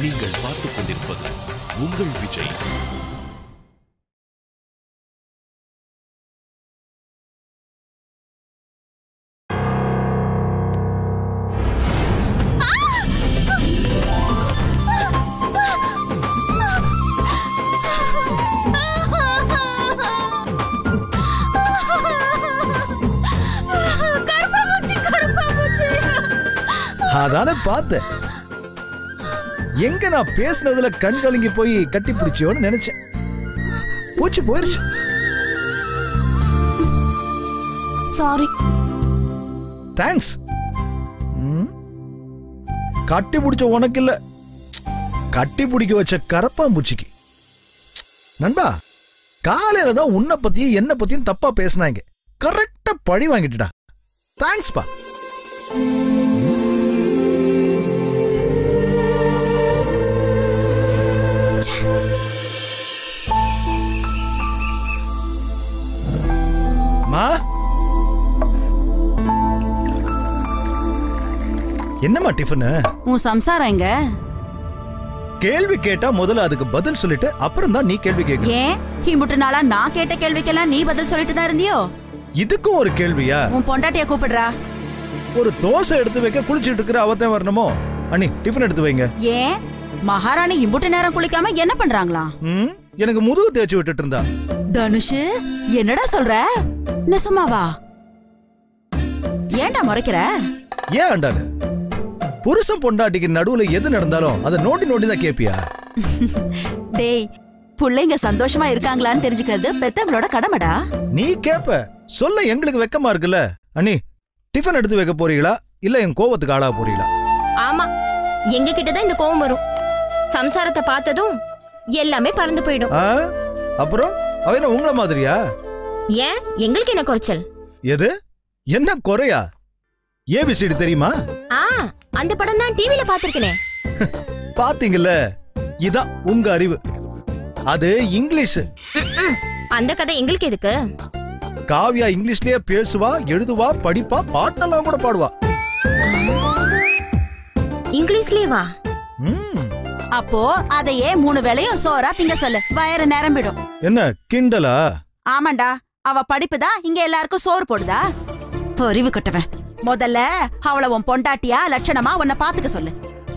நீங்கள் பார்த்துக் கொண்டிருப்பது உங்கள் விஜய். அதானே பார்த்தேன். எங்க நான் பேசினதுல கண் கலங்கி போய் கட்டி பிடிச்சோன்னு நினைச்சேன். பூச்சி போயிருச்சு. சாரி. தேங்க்ஸ். கட்டி பிடிச்ச உனக்கு இல்ல, கட்டி பிடிக்க வச்ச கரப்பாம்பூச்சிக்கு. நண்பா, காலையில தான் உன்னை பத்தியும் என்ன பத்தியும் தப்பா பேசினாங்க. கரெக்டா பழி வாங்கிட்டுடா. தேங்க்ஸ் பா. என்னம்மா டிஃபன்? உன் சம்சாரம் எங்க? கேள்வி கேட்டா முதல்ல அதுக்கு பதில் சொல்லிட்டு அப்புறம் தான் நீ கேள்வி கேட்க. ஏன் இம்புட்டு நாளா நான் கேட்ட கேள்விக்கெல்லாம் நீ பதில் சொல்லிட்டு தான் இருந்தியோ? இதுக்கும் ஒரு கேள்வியா? உன் பொண்டாட்டிய கூப்பிடுறா. ஒரு தோசை எடுத்து வைக்க குளிச்சிட்டு இருக்கிற அவதான் வரணுமோ? அண்ணி டிஃபன் எடுத்து வைங்க. ஏன் மகாராணி இம்புட்டு நேரம் குளிக்காம என்ன பண்றாங்களா? எனக்கு முதுகு தேய்ச்சி விட்டுட்டு இருந்தா. தனுஷ், என்னடா சொல்ற? நெசமாவா? ஏன்டா முறைக்கிற? ஏன் ஆண்டாளு? புருஷன் பொண்டாட்டிக்கு நடுவுல எது நடந்தாலும் அதை நோண்டி நோண்டி தான் கேப்பியா? டேய், புள்ளைங்க சந்தோஷமா இருக்காங்களான்னு தெரிஞ்சுக்கிறது பெத்தவங்களோட கடமைடா. நீ கேப்ப சொல்ல எங்களுக்கு வெக்கமா இருக்குல்ல. அண்ணி டிஃபன் எடுத்து வைக்க போறீங்களா இல்ல என் கோவத்துக்கு ஆளா போறீங்களா? ஆமா, எங்க கிட்டதான் இந்த கோவம் வரும். சம்சாரத்தை பார்த்ததும் எல்லாமே பறந்து போயிடும். அப்புறம் அவ என்ன உங்கள மாதிரியா? ஏன் எங்களுக்கு என்ன குறைச்சல்? எது என்ன குறையா? ஏபிசிடி தெரியுமா? அந்த படம் தான் டிவில பாத்திருக்கனே. பாத்தீங்கல்ல, இதான் உங்க அறிவு. அது இங்கிலீஷ். அந்த கதை எங்களுக்கு எதுக்கு? காவியா இங்கிலீஷ்லயே பேசுவா, எழுதுவா, படிப்பா, பாட்டெல்லாம் கூட பாடுவா. இங்கிலீஷ்லயே வா. அப்போ அதையே 3 வேளையும் சோறா திங்க சொல்லு, வயிறு நிரம்பிடும். என்ன கிண்டலா? ஆமாண்டா, அவ படிப்புதான் இங்க எல்லாருக்கும் சோறு போடுதா? அறிவு கட்டவன். முதல்ல அவளை உன் பொண்டாட்டியா லட்சணமா உன்னை பாத்துக்க சொல்லு.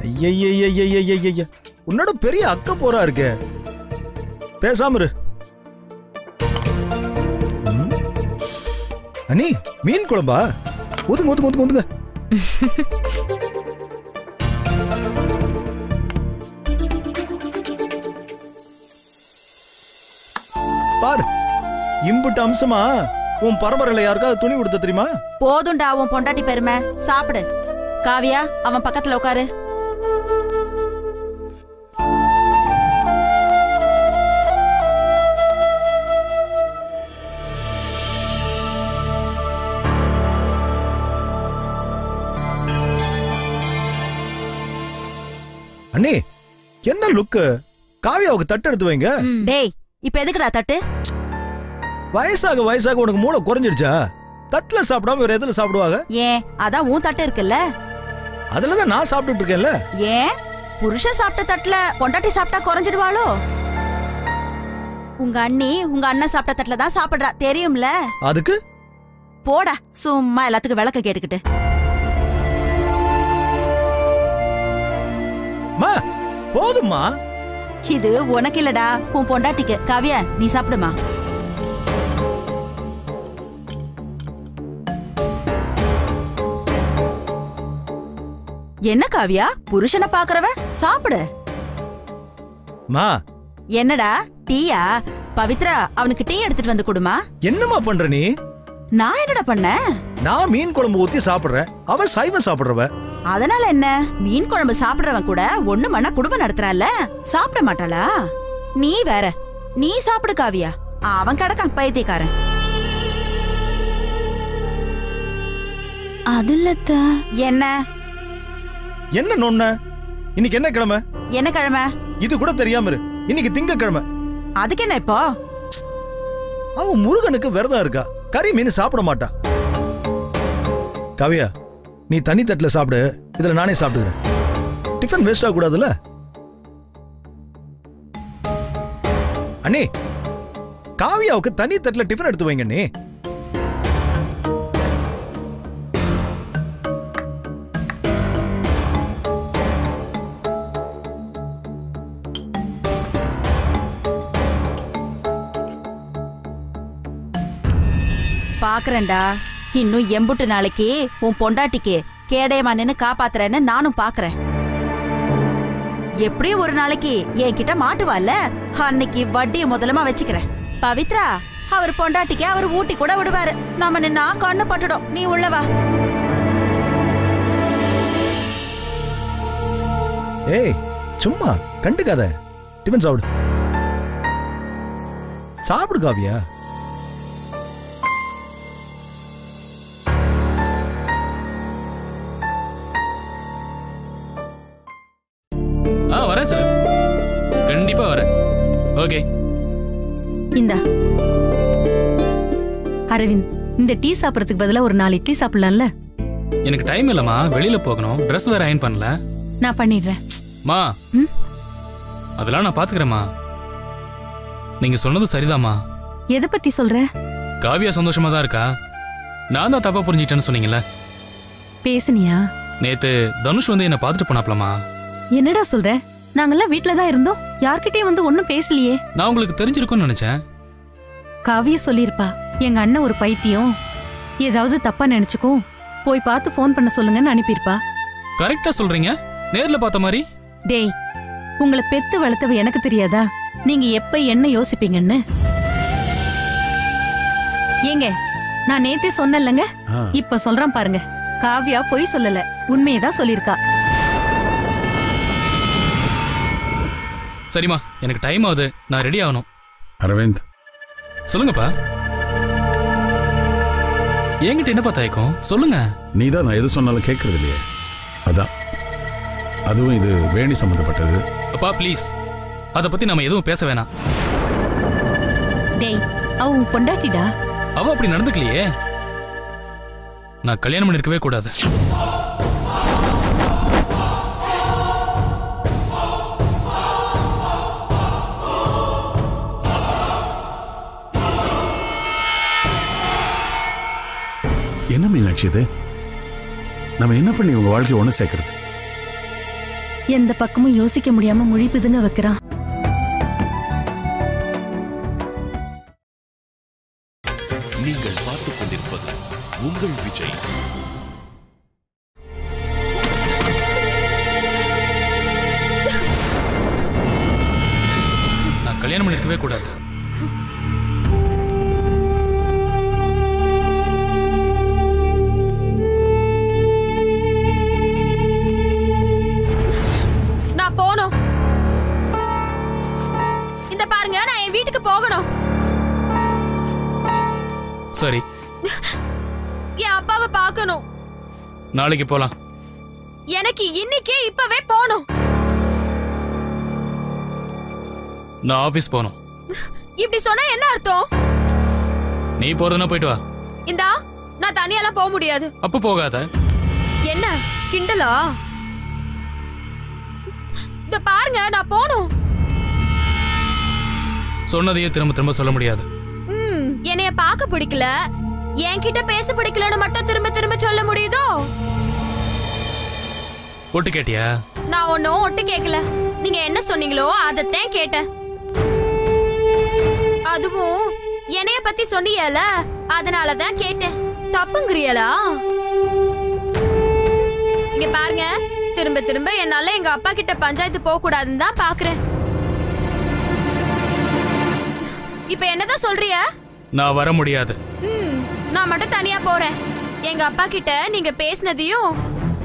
ஐய, உன்னோட பெரிய அக்க போரா இருக்கே. பேசாம இரு. அண்ணி மீன் குழம்பா? ஊதுங்க ஊதுங்க ஊதுங்க ஊதுங்க. பாரு, இம்புட்டு அம்சமா உன் பரம்பரையில யாருக்காவது துணி கொடுத்த தெரியுமா? போதுண்டா உன் பொண்டாட்டி பெருமை. சாப்பிடு. காவியா, அவன் பக்கத்துல உட்காரு. அண்ணி என்ன லுக்கு? காவியாவுக்கு தட்டு எடுத்து வைங்க. டேய், இப்ப எதுக்குடா தட்டு? வயசாக வயசாக உனக்கு மூளை குறைஞ்சிடுச்சா? தட்டுல சாப்பிடாம வேற எதுல சாப்பிடுவாங்க? ஏன் அதான் உன் தட்டு இருக்குல்ல, அதுலதான் நான் சாப்பிட்டு இருக்கேன்ல. ஏன் புருஷன் சாப்பிட்ட தட்டுல பொண்டாட்டி சாப்பிட்டா குறைஞ்சிடுவாளோ? உங்க அண்ணி உங்க அண்ணன் சாப்பிட்ட தட்டுல தான் சாப்பிடுறா, தெரியும்ல. அதுக்கு போடா, சும்மா எல்லாத்துக்கும் விளக்க கேட்டுக்கிட்டு. போதுமா? இது உனக்கு இல்லடா, உன் பொண்டாட்டிக்கு. காவியா, நீ சாப்பிடுமா. என்ன காவியா, புருஷனை பாக்குறவ சாப்பிடு. மா என்னடா டீயா? பவித்ரா, அவனுக்கு டீ எடுத்துட்டு வந்து கொடுமா. என்னமா பண்ற நீ? நான் என்னடா பண்ண? நான் மீன் குழம்பு ஊத்தி சாப்பிடுறேன், அவன் சைவம் சாப்பிடுறவ. அதனால என்ன? மீன் குழம்பு சாப்பிடுறவன் கூட ஒண்ணு மண்ணா குடும்பம் நடத்துறால, சாப்பிட மாட்டாளா? நீ வேற. நீ சாப்பிடு காவியா, அவன் கிடக்கான் பைத்தியக்காரன். அதுலத்த என்ன என்ன நொன்ன? இன்னைக்கு என்ன கிழமை? என்ன கிழமை? இது கூட தெரியாம இரு. இன்னைக்கு திங்கக்கிழமை. அதுக்கு என்ன இப்போ? அவன் முருகனுக்கு விரதம் இருக்கா, கறி மீன் சாப்பிட மாட்டா. காவியா, நீ தனி தட்டுல சாப்பிடு, இதுல நானே சாப்பிடுறேன். டிஃபன் வேஸ்ட் ஆக கூடாதுல்ல. அண்ணே, காவியாவுக்கு தனி தட்டுல டிஃபன் எடுத்து வைங்க அண்ணே. பாக்குறேன்டா, இன்னும் எம்புட்டு நாளைக்கு உன் பொண்டாட்டிக்கு கேடயமா நின்னு காப்பாத்துறேன்னு நானும் பாக்குறேன். எப்படியும் ஒரு நாளைக்கு என்கிட்ட மாட்டுவாள்ல, அன்னைக்கு வட்டியை முதலமா வச்சுக்கிறேன். பவித்ரா, அவர் பொண்டாட்டிக்கு அவர் ஊட்டி கூட விடுவாரு. நம்ம நின்னா கண்ணு பட்டுடும். நீ உள்ளவா. ஏய், சும்மா கண்டுக்காத. டிஃபன் சாப்பிடு. சாப்பிடு காவியா. வரேன் சார், கண்டிப்பா வரேன். ஓகே. இந்த அரவிந்த், இந்த டீ சாப்பிடறதுக்கு பதிலா ஒரு 4 இட்லி சாப்பிடலாம்ல? எனக்கு டைம் இல்லம்மா, வெளியில போகணும். ட்ரெஸ் வேற அயர்ன் பண்ணல. நான் பண்ணிடுறேன். மா, அதெல்லாம் நான் பாத்துக்கிறேம்மா. நீங்க சொன்னது சரிதாம்மா. எதை பத்தி சொல்ற? காவியா சந்தோஷமா தான் இருக்கா. நான் தான் தப்பா புரிஞ்சிட்டேன்னு சொன்னீங்கல்ல. பேசுனியா? நேத்து தனுஷ் வந்து என்ன பாத்துட்டு போனாப்லமா. என்னடா சொல்ற? நாங்கெல்லாம் வீட்ல தான் இருந்தோம். யார்கிட்டயும் வந்து ஒண்ணும் பேசலையே. நான் உங்களுக்கு தெரிஞ்சிருக்கும்னு நினைச்சேன். காவியா சொல்லிருப்பா, எங்க அண்ணன் ஒரு பைத்தியம், ஏதாவது தப்பா நினைச்சுக்கும், போய் பார்த்து போன் பண்ண சொல்லுங்கன்னு அனுப்பியிருப்பா. கரெக்டா சொல்றீங்க, நேர்ல பார்த்த மாதிரி. டேய், உங்களை பெத்து வளர்த்தவ எனக்கு தெரியாதா நீங்க எப்ப என்ன யோசிப்பீங்கன்னு? ஏங்க, நான் நேத்தே சொன்னேன்லங்க, இப்ப சொல்றேன் பாருங்க. காவியா பொய் சொல்லல, உண்மையதான் சொல்லிருக்கா. சரிம்மா, எனக்கு டைம் ஆகுது, நான் ரெடி ஆகணும். அரவிந்த், சொல்லுங்கப்பா. என்கிட்ட என்னப்பா தயக்கம்? சொல்லுங்க. நீதான் நான் எது சொன்னாலும் கேட்கறது இல்லையே, அதான். அதுவும் இது வேணி சம்பந்தப்பட்டது. அப்பா ப்ளீஸ், அதை பத்தி நாம எதுவும் பேச வேணாம். டேய், அவ உன் பொண்டாட்டிடா. அவ அப்படி நடந்துக்கலையே. நான் கல்யாணம் பண்ணிருக்கவே கூடாது. என்ன மீனாட்சி இது? நம்ம என்ன பண்ணி உங்க வாழ்க்கையை ஒண்ணு சேர்க்கறது? எந்த பக்கமும் யோசிக்க முடியாம முழிப்புதுங்க வைக்கிறான். நீங்கள் பார்த்துக் கொண்டிருப்பது உங்கள் விஜய். நான் கல்யாணம் பண்ணிருக்கவே கூடாது. பாருங்க, நான் என் வீட்டுக்கு போகணும். சரி, என் அப்பாவை பார்க்கணும். நாளைக்கு போலாம். எனக்கு இன்னைக்கே இப்பவே போகணும். நான் ஆபீஸ் போகணும். இப்படி சொன்னா என்ன அர்த்தம்? நீ போறதுன்னா போயிட்டு வா. இந்தா, நான் தனியாலாம் போக முடியாது. அப்ப போகாத. என்ன கிண்டலா? இத பாருங்க, நான் போகணும். சொன்னதையே திரும்ப திரும்ப சொல்ல முடியாது. என்னைய பார்க்க பிடிக்கல, என்கிட்ட பேச பிடிக்கலன்னு மட்டும் திரும்ப திரும்ப சொல்ல முடியுதோ? ஒட்டு கேட்டியா? நான் ஒன்னும் ஒட்டு கேட்கல. நீங்க என்ன சொன்னீங்களோ அதத்தான் கேட்டேன். அதுவும் என்னைய பத்தி சொன்னீங்கல, அதனாலதான் கேட்டேன். தப்புங்கறியலா? இங்க பாருங்க, திரும்ப திரும்ப என்னால எங்க அப்பா கிட்ட பஞ்சாயத்து போக கூடாதுன்னு தான் பாக்குறேன். இப்ப என்னதான் சொல்றிய? நான் வர முடியாது. நான் மட்டும் தனியா போறேன். எங்க அப்பா கிட்ட நீங்க பேசினதையும்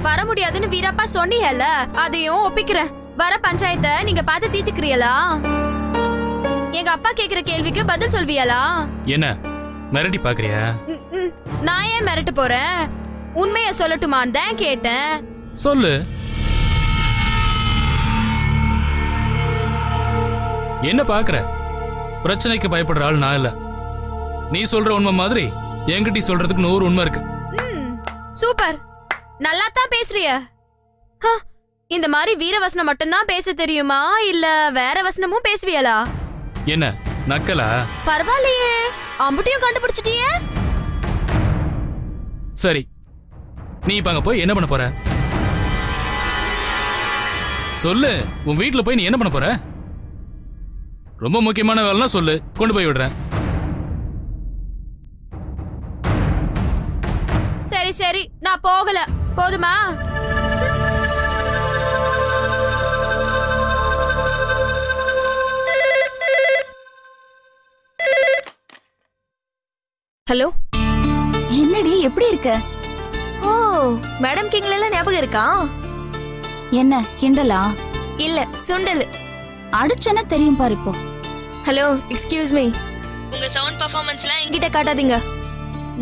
வர முடியாதுன்னு வீரப்பா சொன்னீங்கல்ல, அதையும் ஒப்பிக்கிறேன். வர பஞ்சாயத்தை நீங்க பார்த்து தீர்த்துக்கிறீங்களா? எங்க அப்பா கேக்குற கேள்விக்கு பதில் சொல்வியலா? என்ன மிரட்டி பாக்குறியா? நான் ஏன் மிரட்டு போறேன்? உண்மைய சொல்லட்டுமான்னு தான் கேட்டேன். சொல்லு. என்ன பாக்குற? பிரச்சனைக்கு பயப்படுற ஆள் நான் இல்ல. நீ சொல்ற உண்மை மாதிரி என்கிட்ட சொல்றதுக்கு 100 உண்மை இருக்கு. சூப்பர், நல்லா தான் பேசுறிய. இந்த மாதிரி வீர வசனம் மட்டும்தான் பேச தெரியுமா, இல்ல வேற வசனமும் பேசுவியலா? என்ன நக்கலா? பரவாயில்லையே, அம்புட்டியும் கண்டுபிடிச்சிட்டியே. சரி, நீ இப்ப அங்க போய் என்ன பண்ண போற? சொல்லு. உன் வீட்டுல போய் நீ என்ன பண்ண போற? ரொம்ப முக்கியமான வேலைன்னா சொல்லு, கொண்டு போய் விடுறேன். சரி சரி, நான் போகல. போதுமா? ஹலோ. என்னடி, எப்படி இருக்க? ஓ, மேடம் கிங்ல எல்லாம் ஞாபகம் இருக்கா? என்ன கிண்டலா? இல்ல, சுண்டல். அடிச்சனா தெரியும் பாரு இப்போ. Hello, excuse me. உங்க சவுண்ட் பெர்ஃபார்மன்ஸ்லாம் என்கிட்ட காட்டாதீங்க.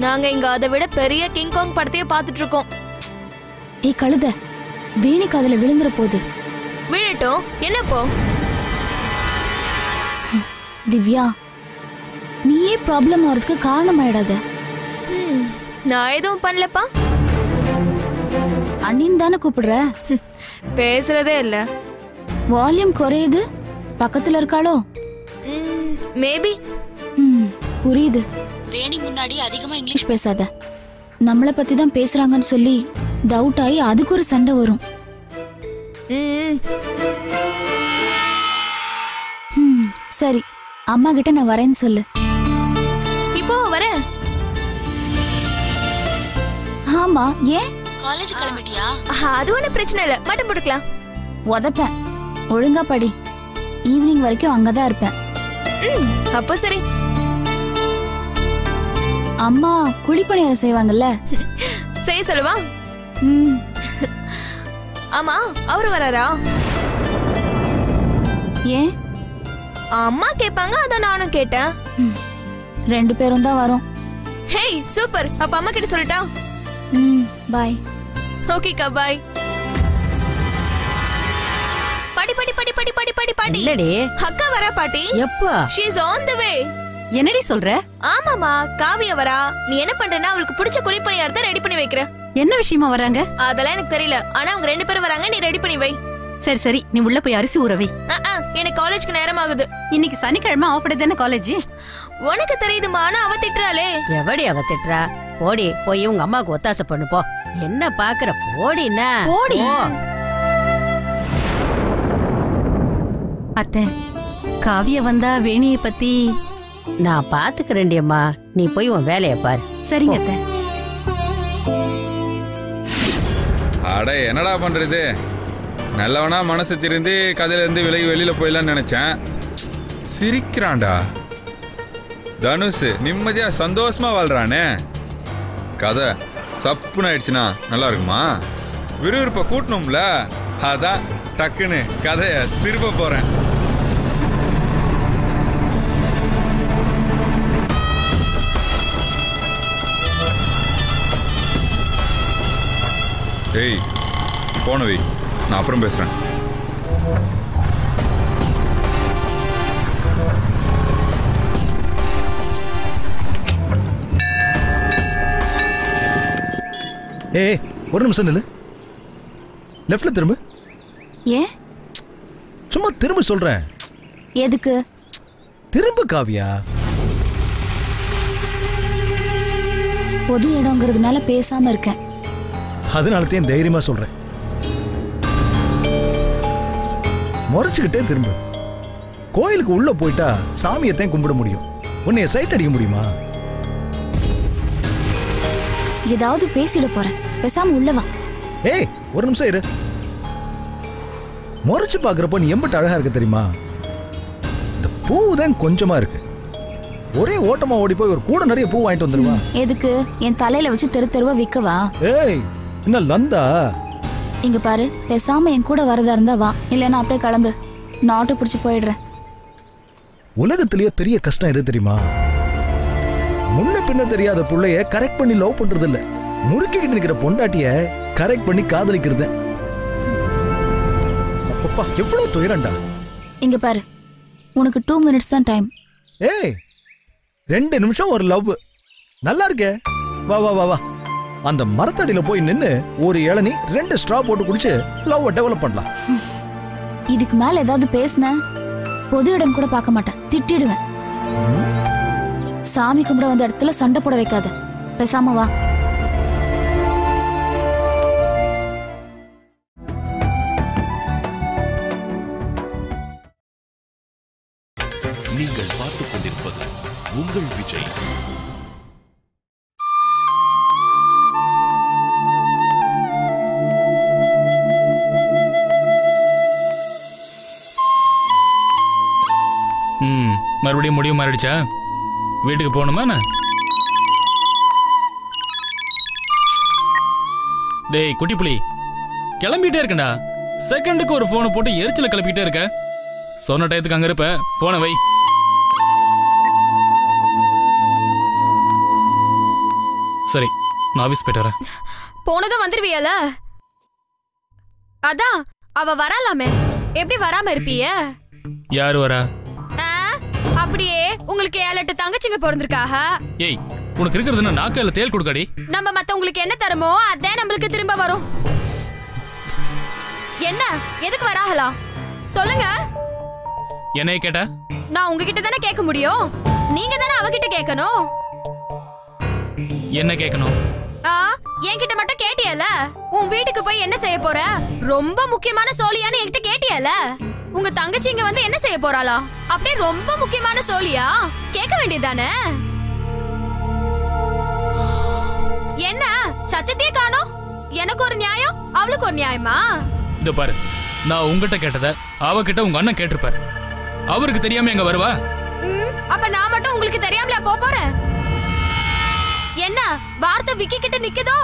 நாங்க இங்க அதை விட பெரிய கிங் காங் படத்தையே பார்த்துட்டு இருக்கோம். ஏய் கழுத, வேணி காதுல விழுந்துற போது. விழட்டும், என்னப்போ? திவ்யா, நீயே ப்ராப்ளம் ஆகிறதுக்கு காரணம் ஆயிடாத. நான் எதுவும் பண்ணலப்பா. அண்ணின் தானே கூப்பிடுற? பேசுறதே இல்ல. வால்யூம் குறையுது. பக்கத்துல இருக்காளோ? மேபி. புரியுது. வேணி முன்னாடி அதிகமா இங்கிலீஷ் பேசாத. நம்மளை பத்தி தான் பேசுறாங்கன்னு சொல்லி டவுட் ஆகி அதுக்கு ஒரு சண்டை வரும். சரி, அம்மா கிட்ட நான் வரேன்னு சொல்லு. இப்போ வரேன். ஆமா, ஏன் காலேஜ் கிளம்பிட்டியா? அது ஒன்றும் பிரச்சனை இல்லை, மட்டும் போட்டுக்கலாம். உதப்பேன். ஒழுங்கா படி. ஈவினிங் வரைக்கும் அங்கதான் இருப்பேன். அப்போ சரி. அம்மா குழிப்பணியாரம் செய்வாங்கல்ல, செய்ய சொல்லுவா. ஆமா, அவரு வராரா? ஏன்? அம்மா கேட்பாங்க, அதான் நானும் கேட்டேன். 2 பேரும் தான் வரோம். Hey, super. அப்ப அம்மா கிட்ட சொல்லட்டா? பாய். ஓகேக்கா, பாய். படி படி படி படி படி படி படி. இல்லடி, அக்கா வரா பாட்டி. எப்போ? ஷீ இஸ் ஆன் தி வே. என்னடி சொல்ற? ஆமாமா, காவியா வரா. நீ என்ன பண்றேன்னா அவளுக்கு பிடிச்ச குழிப்பணியாரத்தை ரெடி பண்ணி வைக்கிற. என்ன விஷயமா வராங்க? அதெல்லாம் எனக்கு தெரியல, ஆனா அவங்க 2 பேரும் வராங்க. நீ ரெடி பண்ணி வை. சரி சரி, நீ உள்ள போய் அரிசி ஊற வை. எனக்கு காலேஜ்க்கு நேரம் ஆகுது. இன்னைக்கு சனிக்கிழமை ஆஃப் டே தானே காலேஜ். உனக்கு தெரியுதுமா, ஆனா அவ திட்டுறாளே. எவடி அவ திட்டுறா? போடி, போய் உங்க அம்மாவுக்கு ஒத்தாசை பண்ணு போ. என்ன பாக்குற? போடினா போடி. அத்தை, காவிய வந்தா வேணியை பத்தி நான் பாத்துக்கிறேன்டி அம்மா. நீ போய் உன் வேலையை பாரு. சரிங்க அத்தை. அட என்னடா பண்றது? நல்லவனா மனசு திருந்து கதையில இருந்து விலகி வெளியில போயிடலான்னு நினைச்சேன். சிரிக்கிறான்டா தனுஷ். நிம்மதியா சந்தோஷமா வாழ்றானே. கதை சப்புன்னு ஆயிடுச்சுன்னா நல்லா இருக்குமா? விறுவிறுப்பை கூட்டணும்ல, அதான் டக்குன்னு கதைய திருப்ப போறேன். ஏய், போன வை, நான் அப்புறம் பேசுறேன். ஏய், ஒரு நிமிஷம் நில்லு. லெஃப்ட்ல திரும்ப. ஏன்? சும்மா திரும்ப சொல்றேன். எதுக்கு? திரும்ப காவியா. பொது இடங்கிறதுனால பேசாம இருக்கேன். அதனாலத்தையும் தைரியமா சொல்றேன். முறைச்சுக்கிட்டே திரும்ப. கோயிலுக்கு உள்ள போயிட்டா சாமியத்தையும் கும்பிட முடியும். உன்னைய சைட் அடிக்க முடியுமா? ஏதாவது பேசிட போறேன், பேசாம உள்ளவா. ஏய், ஒரு நிமிஷம் இரு. முறைச்சு பாக்குறப்போ நீ எம்பிட்டு அழகா இருக்க தெரியுமா? இந்த பூ தான் கொஞ்சமா இருக்கு. ஒரே ஓட்டமா ஓடி போய் ஒரு கூட நிறைய பூ வாங்கிட்டு வந்துருவா. எதுக்கு? என் தலையில வச்சு தெரு தெருவா விக்கவா? ஏய், என்ன லந்தா? இங்க பாரு, பேசாம என் கூட வரதா இருந்தா வா, இல்லைன்னா அப்படியே கிளம்பு. நான் ஆட்டோ பிடிச்சு போயிடுறேன். உலகத்திலேயே பெரிய கஷ்டம் எது தெரியுமா? முன்ன பின்ன தெரியாத புள்ளைய கரெக்ட் பண்ணி லவ் பண்றது இல்ல, முறுக்கிட்டு நிக்கிற பொண்டாட்டிய கரெக்ட் பண்ணி காதலிக்கிறது. அப்பப்பா, எவ்வளவு துயரண்டா. இங்க பாரு, உனக்கு 2 மினிட்ஸ் தான் டைம். ஏய், 2 நிமிஷம் ஒரு லவ். நல்லா இருக்கே. வா வா வா வா, அந்த மரத்தடியில போய் நின்னு ஒரு இளநீ 2 ஸ்ட்ரா போட்டு குடிச்சு லவ் டெவலப் பண்ணலாம். இதுக்கு மேல ஏதாவது பேசுன பொது இடம் கூட பார்க்க மாட்டேன், திட்டிடுவேன். சாமி கும்பிட வந்த இடத்துல சண்டை போட வைக்காத, பேசாம வா. நீங்கள் பார்த்துக் கொண்டிருப்பது உங்கள் விஜய். மறுபடியும் முடிவு மாறிடுச்சா? வீட்டுக்கு போகணுமா? டேய் குட்டி புலி, கிளம்பிட்டே இருக்கண்டா. செகண்டுக்கு ஒரு போனை போட்டு எரிச்சல கிளப்பிட்டே இருக்க. சொன்ன டயத்துக்கு அங்க இருப்ப, போன வை. சரி, நான் ஆபீஸ் போயிட்டு வரேன். போனதும் வந்துருவியல? அதான் அவ வராலாமே, எப்படி வராம இருப்பீய? யாரு வரா? அப்படியே உங்களுக்கு 7-8 தங்கச்சிங்க பிறந்திருக்காக. ஏய், உனக்கு இருக்கிறது நாக்கையில தேல் கொடுக்காடி. நம்ம மத்தவங்களுக்கு என்ன தரமோ அதே நம்மளுக்கு திரும்ப வரும். என்ன எதுக்கு வராகலாம் சொல்லுங்க. என்னைய கேட்டா? நான் உங்ககிட்ட தானே கேட்க முடியும், நீங்க தானே அவகிட்ட கேட்கணும். என்ன கேட்கணும்? என்கிட்ட மட்டும் கேட்டியல, உன் வீட்டுக்கு போய் என்ன செய்ய போற, ரொம்ப முக்கியமான சோழியான்னு என்கிட்ட கேட்டியல. உங்க தங்கச்சி இங்க வந்து என்ன செய்ய போறாளா? அப்படியே ரொம்ப முக்கியமான சோழியா கேட்க வேண்டியதானே? என்ன சத்தத்தையே காணோம்? எனக்கு ஒரு நியாயம், அவளுக்கு ஒரு நியாயமா? இது பாரு, நான் உங்ககிட்ட கேட்டத அவகிட்ட உங்க அண்ணன் கேட்டிருப்பாரு. அவருக்கு தெரியாம எங்க வருவா? அப்ப நான் மட்டும் உங்களுக்கு தெரியாமல போறேன்? என்ன வார்த்தை விக்கி கிட்ட நிக்குதோ?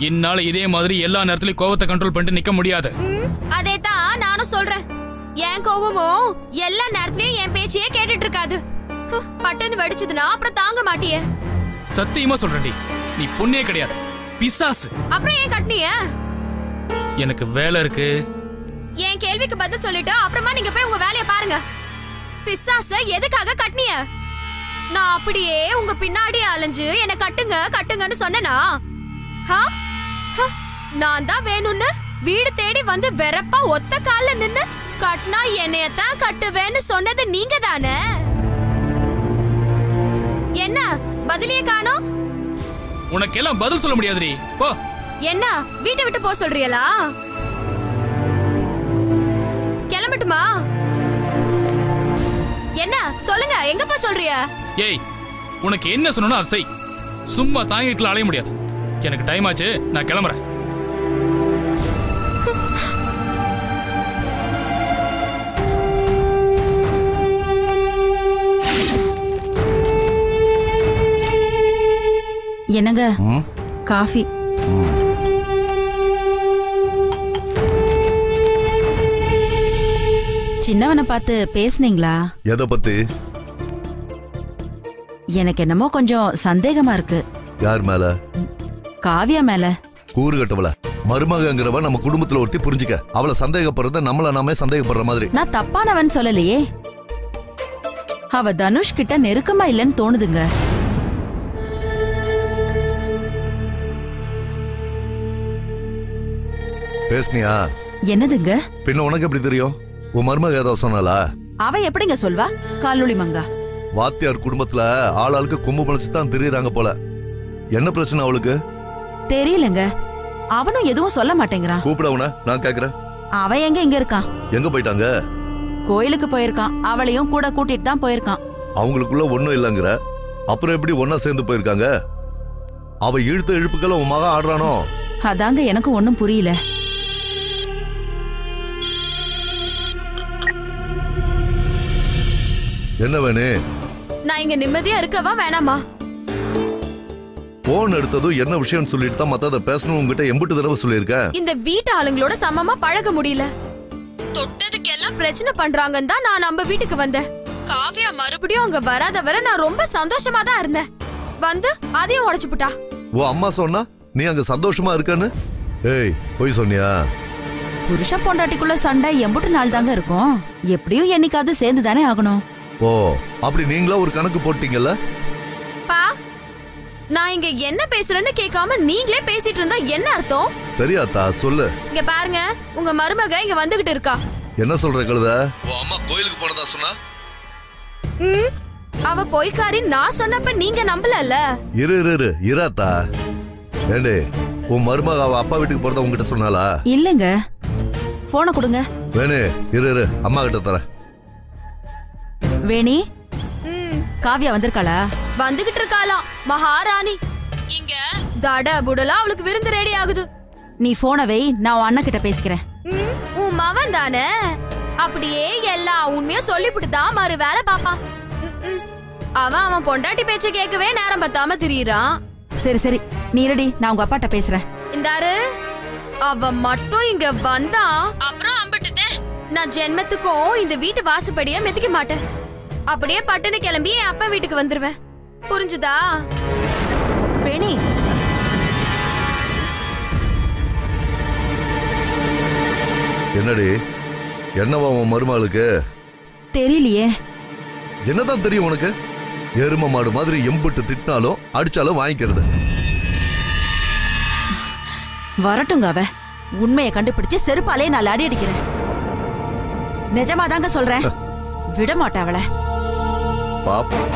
இன்னால இதே மாதிரி எல்லா நேரத்திலயும் கோவத்தை கண்ட்ரோல் பண்ணிட்டு நிக்க முடியாது. அதே தான் நானும் சொல்றேன். என் கோவமும் எல்லா நேரத்திலயும் என் பேச்சையே கேட்டுட்டு இருக்காது. பட்டுன்னு வெடிச்சதுன்னா அப்புறம் தாங்க மாட்டியே. சத்தியமா சொல்றேன்டி, நீ பொண்ணே கிடையாது, பிசாசு. அப்புறம் ஏன் கட்டினிய? எனக்கு வேலை இருக்கு. என் கேள்விக்கு பதில் சொல்லிட்டு அப்புறமா நீங்க போய் உங்க வேலையை பாருங்க. பிசாச எதுக்காக கட்டினிய? நான் அப்படியே உங்க பின்னாடி அலைஞ்சு என்ன கட்டுங்க கட்டுங்கன்னு சொன்னேனா? நான் தான் வேணும்னு வீடு தேடி வந்து வெறப்பா ஒத்த கால்ல நின்னு கட்டினா என்னையத்தான் கட்டுவேன்னு சொன்னது நீங்க தானே? என்ன பதிலே காணோம்? உனக்கு எல்லாம் பதில் சொல்ல முடியாதுடி, போ. என்ன வீட்டை விட்டு போ சொல்றீங்களா? கிளம்பட்டுமா? என்ன சொல்லுங்க, எங்க போ சொல்றிய? ஏய், உனக்கு என்ன சொன்னோ அதை செய். சும்மா தாங்கிட்டுல அலைய முடியாது. எனக்கு டைம் ஆச்சு, நான் கிளம்புறேன். என்னங்க காஃபி? சின்னவனை பார்த்து பேசுனீங்களா? எதை பத்தி? எனக்கு என்னமோ கொஞ்சம் சந்தேகமா இருக்கு. யார் மேல? காவியா மேல. கூறு கட்டவள மருமகங்கிறவ நம்ம குடும்பத்துல ஒருத்தி, புரிஞ்சுக்க. அவளை சந்தேகப்படுறத நம்மள நாமே சந்தேகப்படுற மாதிரி. நான் தப்பானவன் சொல்லலையே, அவ தனுஷ் கிட்ட நெருக்கமா இல்லைன்னு தோணுதுங்க. பேசுனியா? என்னதுங்க? பின்ன உனக்கு எப்படி தெரியும்? உன் மருமக ஏதாவது சொன்னாலா? அவ எப்படிங்க சொல்வா? காலொளி மங்கா. வாத்தியார் குடும்பத்துல ஆளாளுக்கு கொம்பு பழச்சு தான் திரியறாங்க போல. என்ன பிரச்சனை அவளுக்கு? தெரியலங்க, அவனும் எதுவும் சொல்ல மாட்டேங்கிறான். கூப்பிட அவன, நான் கேக்குறேன். அவன் எங்க இங்க இருக்கான்? எங்க போயிட்டாங்க? கோயிலுக்கு போயிருக்கான். அவளையும் கூட கூட்டிட்டு தான் போயிருக்கான். அவங்களுக்குள்ள ஒண்ணும் இல்லங்கிற, அப்புறம் எப்படி ஒன்னா சேர்ந்து போயிருக்காங்க? அவ இழுத்த இழுப்புக்கெல்லாம் உன் மகன் ஆடுறானோ? அதாங்க எனக்கு ஒண்ணும் புரியல. என்ன வேணு? நான் இங்க நிம்மதியா இருக்கவா வேணாமா? போன் எடுத்ததும் என்ன விஷயம்னு சொல்லிட்டு தான் மத்தத பேசணும் உங்ககிட்ட எம்பிட்டு தடவை சொல்லியிருக்கேன். இந்த வீட்டு ஆளுங்களோட சமமா பழக முடியல. தொட்டதுக்கெல்லாம் பிரச்சனை பண்றாங்கன்னு தான் நான் நம்ம வீட்டுக்கு வந்தேன். காவியா மறுபடியும் அங்க வராத வர நான் ரொம்ப சந்தோஷமா தான் இருந்தேன். வந்து அதையும் உடைச்சு புட்டா. ஓ அம்மா சொன்னா நீ அங்க சந்தோஷமா இருக்கன்னு? ஏய், போய் சொன்னியா? புருஷன் பொண்டாட்டிக்குள்ள சண்டை எம்புட்டு நாள் தாங்க இருக்கும். எப்படியும் என்னைக்காவது சேர்ந்து தானே ஆகணும். ஓ, அப்படி நீங்களா ஒரு கணக்கு போட்டீங்கல்ல? பா, நான் இங்க என்ன பேசுறேன்னு கேட்காம நீங்களே பேசிட்டு இருந்தா என்ன அர்த்தம்? சரியாத்தா, சொல்லு. இங்க பாருங்க, உங்க மருமக இங்க வந்துகிட்டு இருக்கா. என்ன சொல்ற கழுத? ஓ அம்மா கோயிலுக்கு போனதா சொன்னா? அவ பொய்க்காரி நான் சொன்னப்ப நீங்க நம்பலல்ல. இராத்தா. ஏண்டே உன் மருமக அவ அப்பா வீட்டுக்கு போறத உங்ககிட்ட சொன்னாளா? இல்லங்க. போனை கொடுங்க. வேணே இரு அம்மா கிட்ட தர. வேணி காவியா வந்திருக்காளா? வந்துகிட்டு இருக்காளாம் மகாராணி. இங்க தட புடலா அவளுக்கு விருந்து ரெடி ஆகுது. நீ போனை வை, நான் உன் அண்ணன் கிட்ட பேசிக்கிறேன். உன் மவன் தானே, அப்படியே எல்லா உண்மையும் சொல்லிவிட்டு தான் மறு வேலை பாப்பான். அவன் பொண்டாட்டி பேச்ச கேட்கவே நேரம் பத்தாம திரியிறான். சரி சரி நீ ரெடி, நான் உங்க அப்பாட்ட பேசுறேன். இந்தாரு அவ மட்டும் இங்க வந்தா அப்புறம் அம்பிட்டுதே. நான் ஜென்மத்துக்கும் இந்த வீட்டு வாசப்படியா மிதிக்க மாட்டேன். அப்படியே பட்டுன்னு கிளம்பி என் அப்பா வீட்டுக்கு வந்துருவேன். புரிஞ்சுதா? வேணி என்னடி என்னவா உன் மருமகளுக்கு? தெரியலையே. என்னதான் தெரியும் உனக்கு? எரும மாடு மாதிரி எம்புட்டு திட்டினாலும் அடிச்சாலும் வாங்கிக்கிறது. வரட்டுங்க அவ. உண்மையை கண்டுபிடிச்சு செருப்பாலே நான் அடி அடிக்கிறேன். நிஜமாதாங்க சொல்றேன். விட மாட்டா அவளை. பாப்போம்.